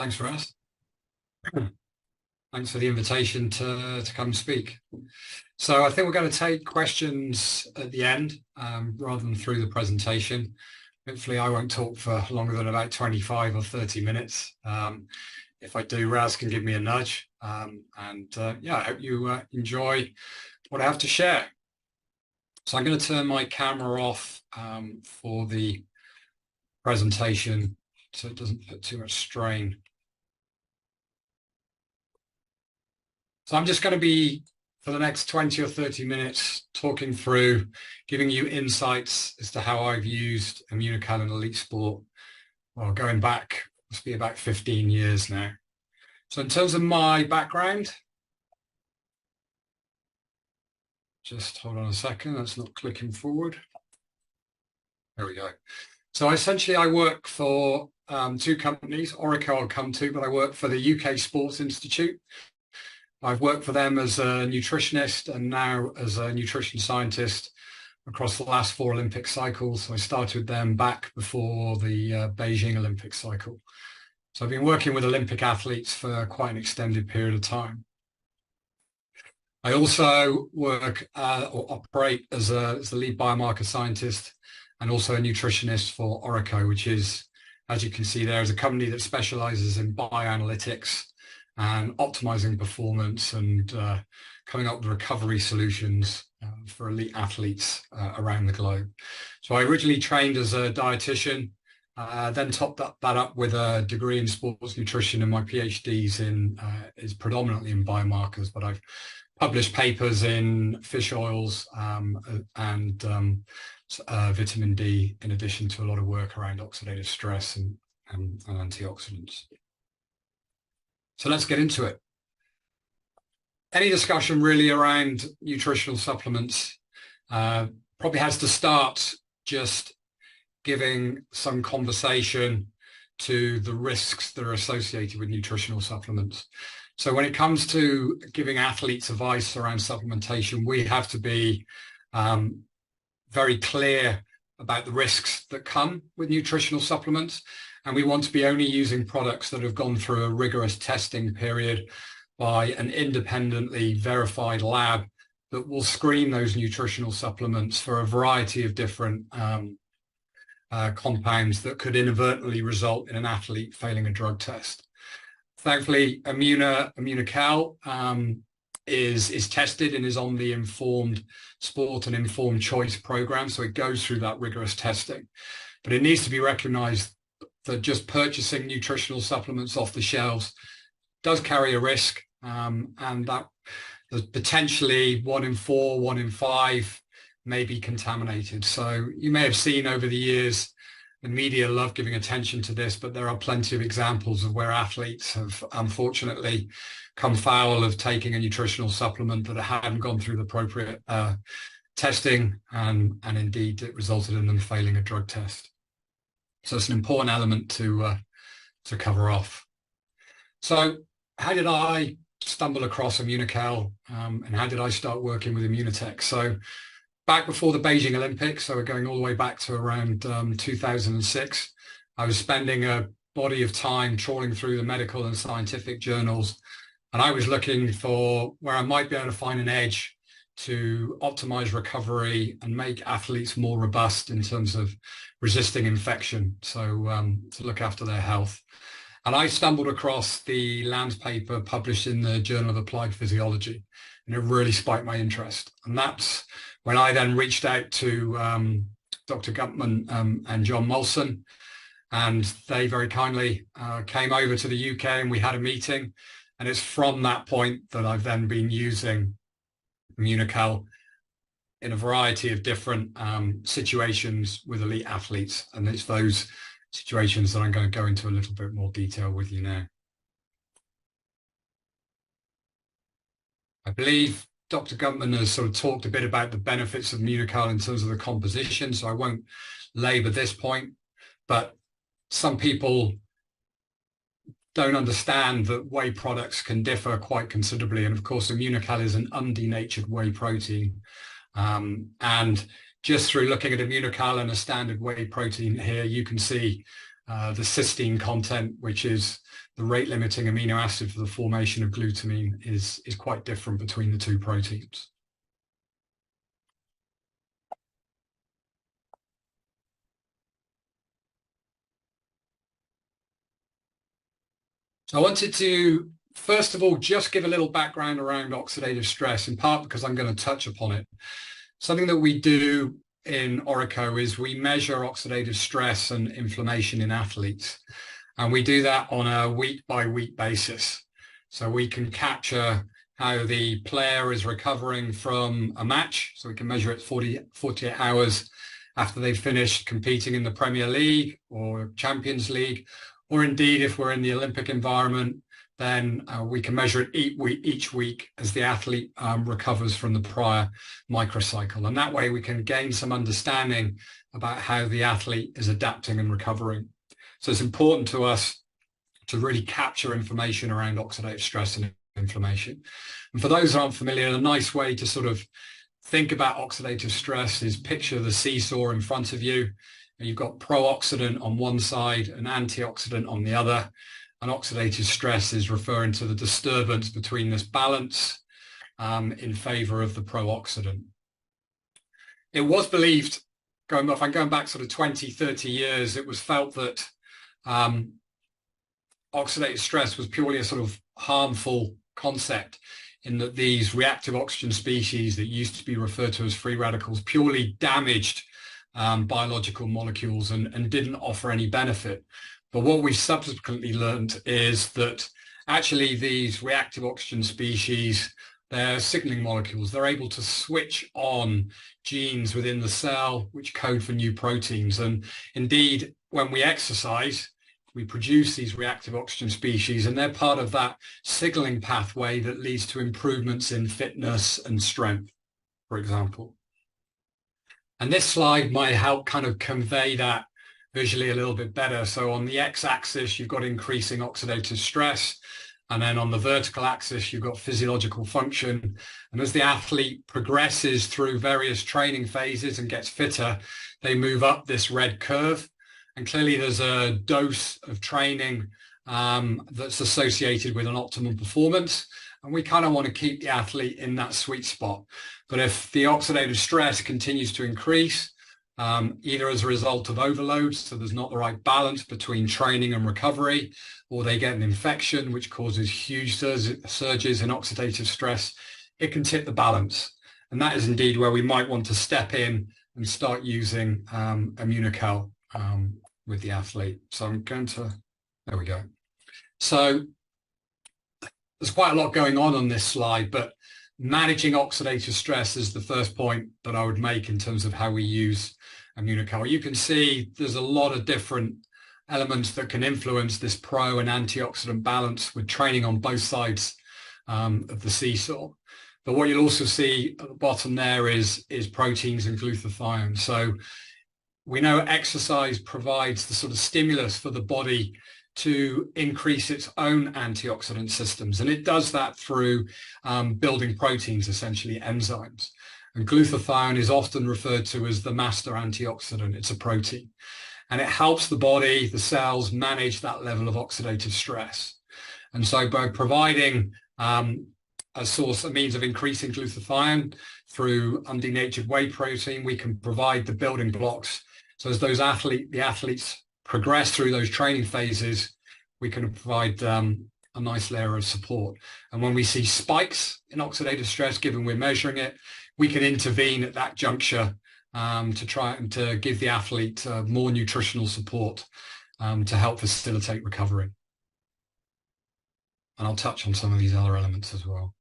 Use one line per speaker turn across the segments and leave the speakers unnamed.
Thanks, Russ. Thanks for the invitation to come speak. So I think we're going to take questions at the end rather than through the presentation. Hopefully I won't talk for longer than about 25 or 30 minutes. If I do, Raz can give me a nudge. Yeah, I hope you enjoy what I have to share. So I'm going to turn my camera off for the presentation so it doesn't put too much strain. So I'm just going to be, for the next 20 or 30 minutes, talking through, giving you insights as to how I've used Immunocal in elite sport, well, going back, must be about 15 years now. So in terms of my background, just hold on a second, that's not clicking forward. There we go. So essentially I work for two companies, Oracle I'll come to, but I work for the UK Sports Institute. I've worked for them as a nutritionist and now as a nutrition scientist across the last 4 Olympic cycles. So I started with them back before the Beijing Olympic cycle. So I've been working with Olympic athletes for quite an extended period of time. I also work or operate as the lead biomarker scientist and also a nutritionist for Oracle, which is, as you can see there, is a company that specializes in bioanalytics and optimizing performance and coming up with recovery solutions for elite athletes around the globe. So I originally trained as a dietitian, then topped that up with a degree in sports nutrition, and my PhD's is predominantly in biomarkers, but I've published papers in fish oils and vitamin D, in addition to a lot of work around oxidative stress and antioxidants. So let's get into it. Any discussion really around nutritional supplements probably has to start just giving some conversation to the risks that are associated with nutritional supplements. So when it comes to giving athletes advice around supplementation, we have to be very clear about the risks that come with nutritional supplements. And we want to be only using products that have gone through a rigorous testing period by an independently verified lab that will screen those nutritional supplements for a variety of different compounds that could inadvertently result in an athlete failing a drug test. Thankfully, Immunocal is tested and is on the Informed Sport and Informed Choice program, so it goes through that rigorous testing. But it needs to be recognized that just purchasing nutritional supplements off the shelves does carry a risk, and that there's potentially 1 in 4, 1 in 5 may be contaminated. So you may have seen over the years, the media love giving attention to this, but there are plenty of examples of where athletes have unfortunately come foul of taking a nutritional supplement that hadn't gone through the appropriate testing, and indeed it resulted in them failing a drug test. So it's an important element to cover off. So how did I stumble across Immunocal, and how did I start working with Immunotech? So back before the Beijing Olympics, so we're going all the way back to around 2006, I was spending a body of time trawling through the medical and scientific journals, and I was looking for where I might be able to find an edge to optimize recovery and make athletes more robust in terms of resisting infection, so to look after their health. And I stumbled across the Lands paper published in the Journal of Applied Physiology, and it really spiked my interest. And that's when I then reached out to Dr. Gutman and John Molson, and they very kindly came over to the UK and we had a meeting. And it's from that point that I've then been using Immunocal in a variety of different situations with elite athletes. And it's those situations that I'm going to go into a little bit more detail with you now. I believe Dr. Gutman has sort of talked a bit about the benefits of Immunocal in terms of the composition, so I won't labor this point, but some people don't understand that whey products can differ quite considerably. And of course, Immunocal is an undenatured whey protein. And just through looking at Immunocal and a standard whey protein here, you can see the cysteine content, which is the rate limiting amino acid for the formation of glutamine, is quite different between the two proteins. So I wanted to, first of all, just give a little background around oxidative stress, in part because I'm going to touch upon it. Something that we do in Orico is we measure oxidative stress and inflammation in athletes. And we do that on a week-by-week basis. So we can capture how the player is recovering from a match. So we can measure it 48 hours after they've finished competing in the Premier League or Champions League. Or indeed, if we're in the Olympic environment, then we can measure it each week as the athlete recovers from the prior microcycle. And that way we can gain some understanding about how the athlete is adapting and recovering. So it's important to us to really capture information around oxidative stress and inflammation. And for those who aren't familiar, a nice way to sort of think about oxidative stress is picture the seesaw in front of you. And you've got pro-oxidant on one side and antioxidant on the other. And oxidative stress is referring to the disturbance between this balance in favor of the pro-oxidant. It was believed, going back sort of 20, 30 years, it was felt that oxidative stress was purely a sort of harmful concept, in that these reactive oxygen species that used to be referred to as free radicals purely damaged biological molecules and didn't offer any benefit. But what we subsequently learned is that actually these reactive oxygen species, they're signaling molecules. They're able to switch on genes within the cell which code for new proteins. And indeed, when we exercise, we produce these reactive oxygen species, and they're part of that signaling pathway that leads to improvements in fitness and strength, for example. And this slide might help kind of convey that visually a little bit better. So on the x-axis, you've got increasing oxidative stress. And then on the vertical axis, you've got physiological function. And as the athlete progresses through various training phases and gets fitter, they move up this red curve. And clearly there's a dose of training that's associated with an optimum performance. And we kind of want to keep the athlete in that sweet spot. But if the oxidative stress continues to increase, either as a result of overload, so there's not the right balance between training and recovery, or they get an infection, which causes huge surges in oxidative stress, it can tip the balance. And that is indeed where we might want to step in and start using Immunocal with the athlete. So I'm going to, there we go. So there's quite a lot going on this slide, but managing oxidative stress is the first point that I would make in terms of how we use Immunocal. You can see there's a lot of different elements that can influence this pro and antioxidant balance with training on both sides of the seesaw. But what you'll also see at the bottom there is proteins and glutathione. So we know exercise provides the sort of stimulus for the body to increase its own antioxidant systems. And it does that through building proteins, essentially enzymes. And glutathione is often referred to as the master antioxidant. It's a protein. And it helps the body, the cells, manage that level of oxidative stress. And so by providing a means of increasing glutathione through undenatured whey protein, we can provide the building blocks. So as the athletes progress through those training phases, we can provide a nice layer of support. And when we see spikes in oxidative stress, given we're measuring it, we can intervene at that juncture to try and to give the athlete more nutritional support to help facilitate recovery. And I'll touch on some of these other elements as well.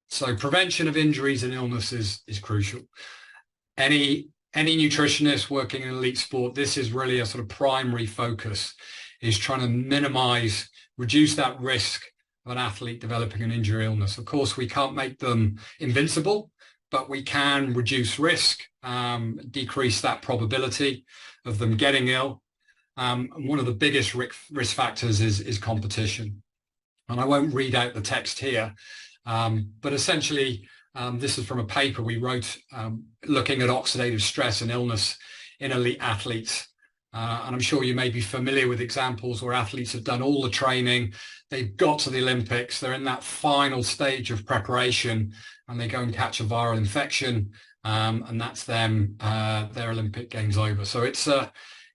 So prevention of injuries and illnesses is crucial. Any nutritionist working in elite sport, this is really a sort of primary focus, is trying to reduce that risk of an athlete developing an injury or illness. Of course, we can't make them invincible, but we can reduce risk, decrease that probability of them getting ill. And one of the biggest risk factors is competition. And I won't read out the text here, but essentially This is from a paper we wrote looking at oxidative stress and illness in elite athletes. And I'm sure you may be familiar with examples where athletes have done all the training, they've got to the Olympics, they're in that final stage of preparation, and they go and catch a viral infection, and that's them, their Olympic Games over. So it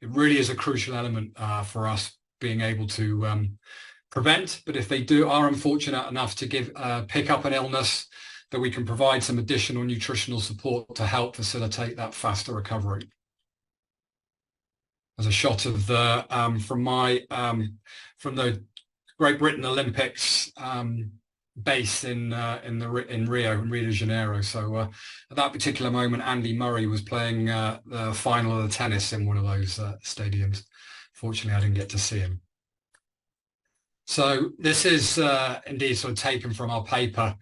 really is a crucial element for us being able to prevent. But if they are unfortunate enough to pick up an illness, that we can provide some additional nutritional support to help facilitate that faster recovery. As a shot of the from the Great Britain Olympics base in Rio de Janeiro. So at that particular moment, Andy Murray was playing the final of the tennis in one of those stadiums. Fortunately, I didn't get to see him. So this is indeed sort of taken from our paper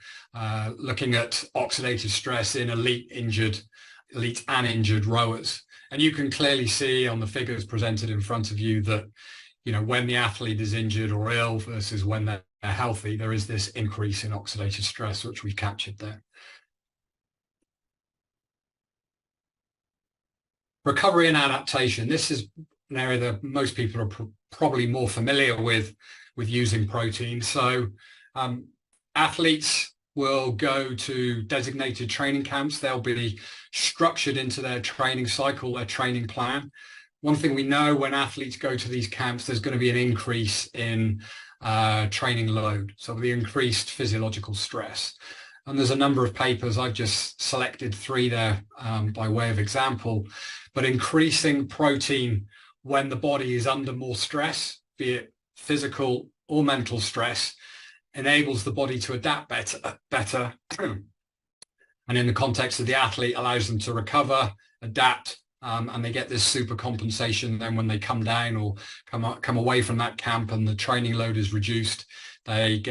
looking at oxidative stress in elite and injured rowers. And you can clearly see on the figures presented in front of you that, you know, when the athlete is injured or ill versus when they're healthy, there is this increase in oxidative stress, which we've captured there. Recovery and adaptation. This is an area that most people are probably more familiar with using protein. So athletes will go to designated training camps. They'll be structured into their training cycle, their training plan. One thing we know, when athletes go to these camps, there's going to be an increase in training load, so the increased physiological stress. And there's a number of papers, I've just selected 3 there by way of example, but increasing protein when the body is under more stress, be it physical or mental stress, enables the body to adapt better. And in the context of the athlete, allows them to recover, adapt, and they get this super compensation. Then when they come down or come away from that camp and the training load is reduced, they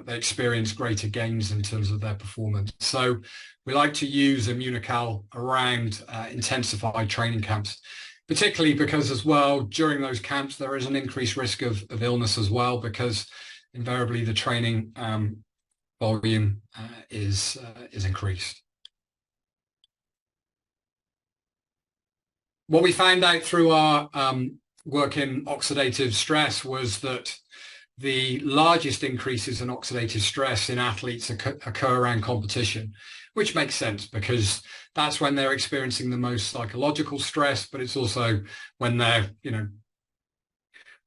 experience greater gains in terms of their performance. So we like to use Immunocal around intensified training camps, particularly because as well, during those camps, there is an increased risk of illness as well, because invariably the training volume is increased. What we found out through our work in oxidative stress was that the largest increases in oxidative stress in athletes occur around competition, which makes sense because that's when they're experiencing the most psychological stress, but it's also when they're, you know,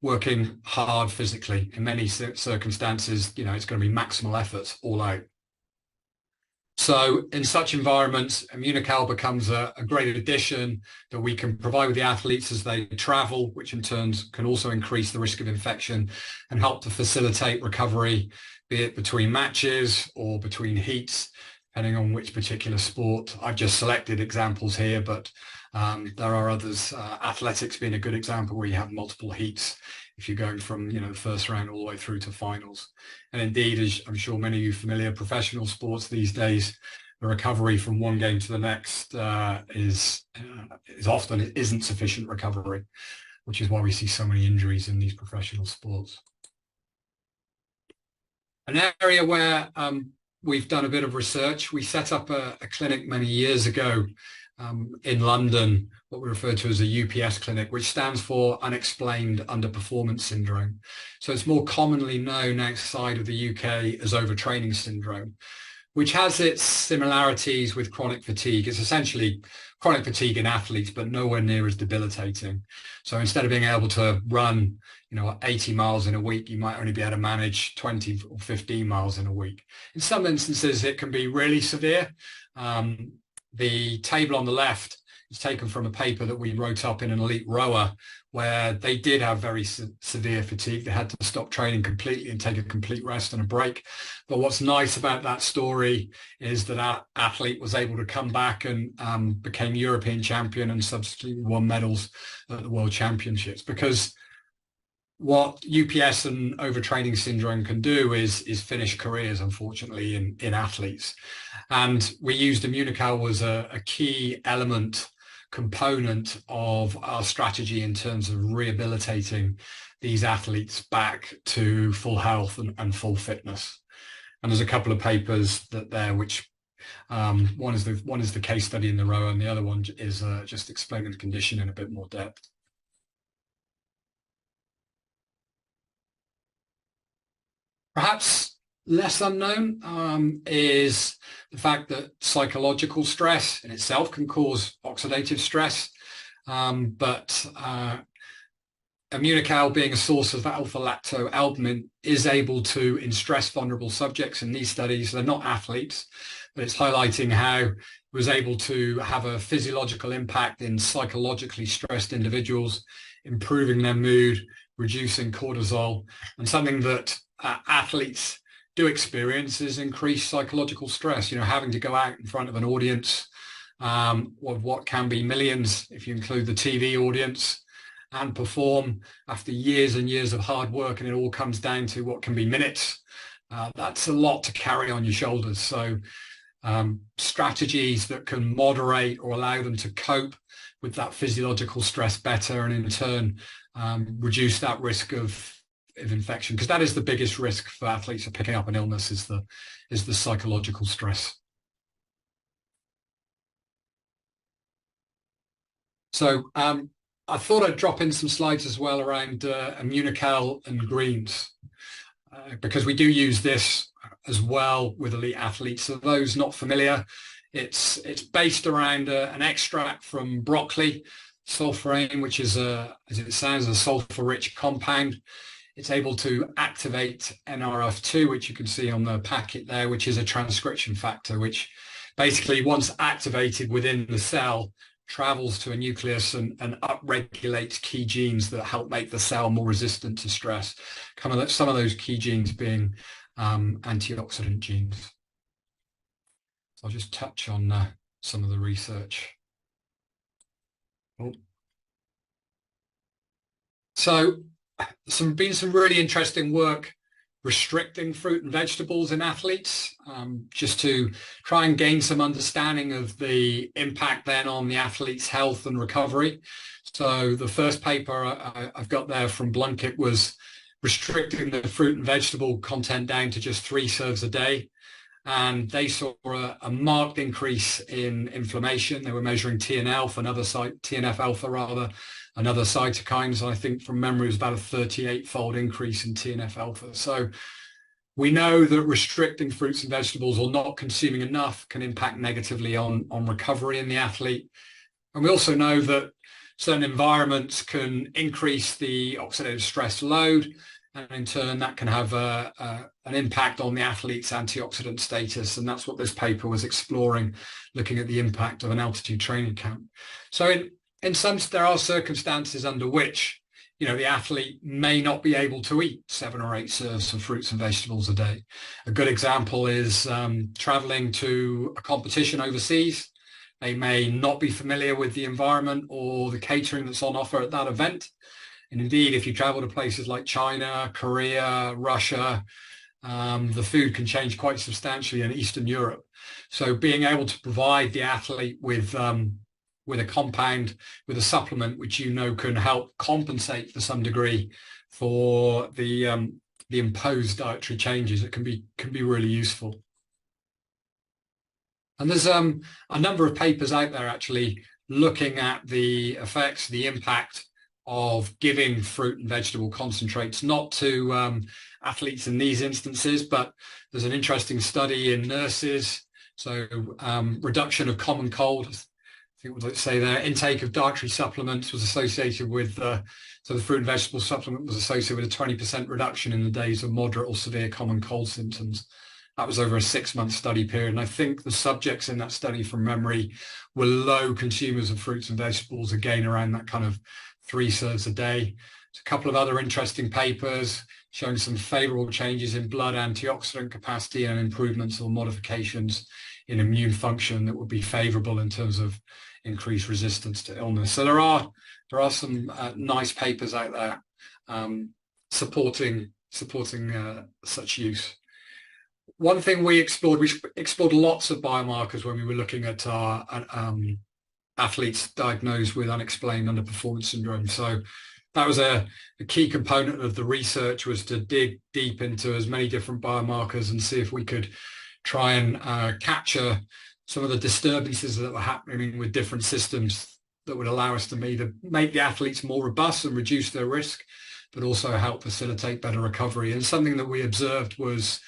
working hard physically. In many circumstances, you know, it's going to be maximal effort all out. So in such environments, Immunocal becomes a great addition that we can provide with the athletes as they travel, which in turn can also increase the risk of infection and help to facilitate recovery, be it between matches or between heats, depending on which particular sport. I've just selected examples here, but there are others, athletics being a good example where you have multiple heats if you're going from, you know, the first round all the way through to finals. And indeed, as I'm sure many of you are familiar, professional sports these days, the recovery from one game to the next is often isn't sufficient recovery, which is why we see so many injuries in these professional sports. An area where we've done a bit of research, we set up a clinic many years ago in London, what we refer to as a UPS clinic, which stands for Unexplained Underperformance Syndrome. So it's more commonly known outside of the UK as overtraining syndrome, which has its similarities with chronic fatigue. It's essentially chronic fatigue in athletes, but nowhere near as debilitating. So instead of being able to run, you know, 80 miles in a week, you might only be able to manage 20 or 15 miles in a week. In some instances, it can be really severe. The table on the left is taken from a paper that we wrote up in an elite rower where they did have very severe fatigue. They had to stop training completely and take a complete rest and a break. But what's nice about that story is that our athlete was able to come back and became European champion and subsequently won medals at the World Championships. Because what UPS and overtraining syndrome can do is finish careers, unfortunately, in athletes. And we used Immunocal as a key component of our strategy in terms of rehabilitating these athletes back to full health and full fitness. And there's a couple of papers which One is the case study in the row, and the other one is just explaining the condition in a bit more depth. Perhaps less unknown is the fact that psychological stress in itself can cause oxidative stress, but Immunocal, being a source of alpha-lactoalbumin, is able to, in stress-vulnerable subjects in these studies, they're not athletes, but it's highlighting how it was able to have a physiological impact in psychologically stressed individuals, improving their mood, reducing cortisol, and something that athletes do experience is increased psychological stress. You know, having to go out in front of an audience of what can be millions, if you include the TV audience, and perform after years and years of hard work, and it all comes down to what can be minutes. That's a lot to carry on your shoulders. So strategies that can moderate or allow them to cope with that physiological stress better, and in turn reduce that risk of infection, because that is the biggest risk for athletes of picking up an illness, is the psychological stress. So I thought I'd drop in some slides as well around Immunocal and greens, because we do use this as well with elite athletes. So those not familiar, it's based around an extract from broccoli, sulforain, which is as it sounds, a sulfur-rich compound. It's able to activate NRF2, which you can see on the packet there, which is a transcription factor, which basically, once activated within the cell, travels to a nucleus and upregulates key genes that help make the cell more resistant to stress. Some of those key genes being antioxidant genes. So I'll just touch on some of the research. Oh. So been some really interesting work restricting fruit and vegetables in athletes, just to try and gain some understanding of the impact then on the athlete's health and recovery. So the first paper I've got there from Blunkett was restricting the fruit and vegetable content down to just 3 serves a day. And they saw a marked increase in inflammation. They were measuring TNF alpha rather, and other cytokines. And I think from memory it was about a 38-fold increase in TNF alpha. So we know that restricting fruits and vegetables or not consuming enough can impact negatively on recovery in the athlete. And we also know that certain environments can increase the oxidative stress load, and in turn that can have an impact on the athlete's antioxidant status. And that's what this paper was exploring, looking at the impact of an altitude training camp. So there are circumstances under which, you know, the athlete may not be able to eat 7 or 8 serves of fruits and vegetables a day. A good example is traveling to a competition overseas. They may not be familiar with the environment or the catering that's on offer at that event. And indeed, if you travel to places like China, Korea, Russia, the food can change quite substantially in Eastern Europe. So being able to provide the athlete with a compound, with a supplement, which you know can help compensate to some degree for the imposed dietary changes, it can be really useful. And there's a number of papers out there actually looking at the effects, the impact of giving fruit and vegetable concentrates, not to athletes in these instances, but there's an interesting study in nurses. So reduction of common cold. I think what they say there, intake of dietary supplements was associated with, so the fruit and vegetable supplement was associated with a 20% reduction in the days of moderate or severe common cold symptoms. That was over a 6-month study period. And I think the subjects in that study from memory were low consumers of fruits and vegetables, again, around that kind of 3 serves a day. There's a couple of other interesting papers showing some favorable changes in blood antioxidant capacity and improvements or modifications in immune function that would be favorable in terms of increased resistance to illness. So there are some nice papers out there supporting such use. One thing we explored lots of biomarkers when we were looking at our athletes diagnosed with unexplained underperformance syndrome. So that was a key component of the research, was to dig deep into as many different biomarkers and see if we could try and capture some of the disturbances that were happening with different systems that would allow us to either make the athletes more robust and reduce their risk, but also help facilitate better recovery. And something that we observed was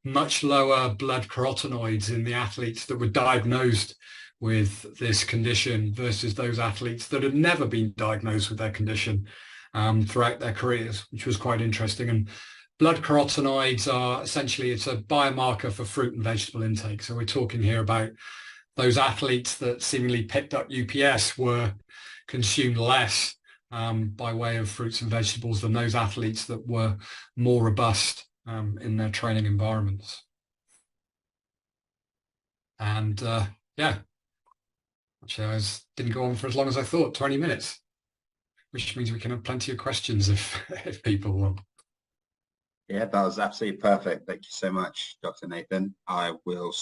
much lower blood carotenoids in the athletes that were diagnosed with this condition versus those athletes that had never been diagnosed with their condition throughout their careers, which was quite interesting. And blood carotenoids are essentially, it's a biomarker for fruit and vegetable intake. So we're talking here about those athletes that seemingly picked up UPS were consumed less by way of fruits and vegetables than those athletes that were more robust in their training environments. And yeah, actually didn't go on for as long as I thought, 20 minutes, which means we can have plenty of questions if people want.
Yeah, that was absolutely perfect. Thank you so much, Dr. Nathan. I will